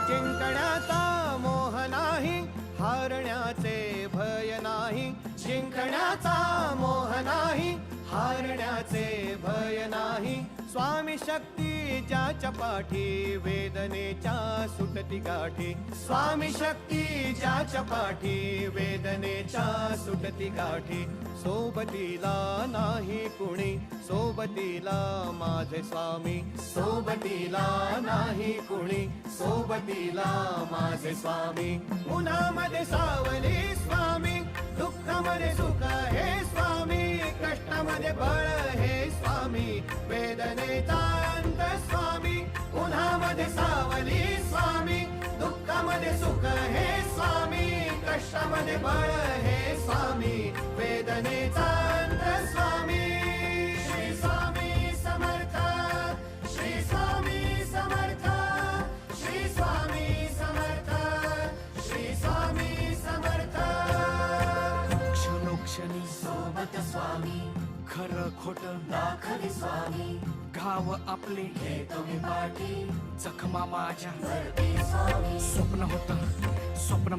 जिंकण्याचा मोह नाही, हारण्याचे भय नाही. जिंकण्याचा मोह नाही, हारण्याचे भय नाही. स्वामी शक्ती ज्याच्या पाठी, वेदनेच्या सुटती गाठी. स्वामी शक्ती ज्याच्या पाठी, वेदनेच्या सुटती गाठी. सोबतीला नाही कुणी, सोबतीला माझे स्वामी. सोबतीला नाही कुणी, सोबतीला माझे स्वामी. उन्हामध्ये सावली स्वामी, दुःखामध्ये सुख हे स्वामी. कष्टामध्ये बळ हे स्वामी, वेदनेचा अंत स्वामी. उन्हामध्ये सावली स्वामी, दुःखामध्ये सुख हे स्वामी. कष्टामध्ये बळ हे स्वामी, वेदनेचा अंत स्वामी. श्री स्वामी समर्थ, श्री स्वामी समर्थ, श्री स्वामी समर्थ, श्री स्वामी समर्थ. क्षणोक्षणी सोबत स्वामी, खरं खोट दाखले स्वामी. घाव आपले घेतो मी पाठी, जखमा माझ्या. भरते स्वामी. स्वप्न होत, स्वप्न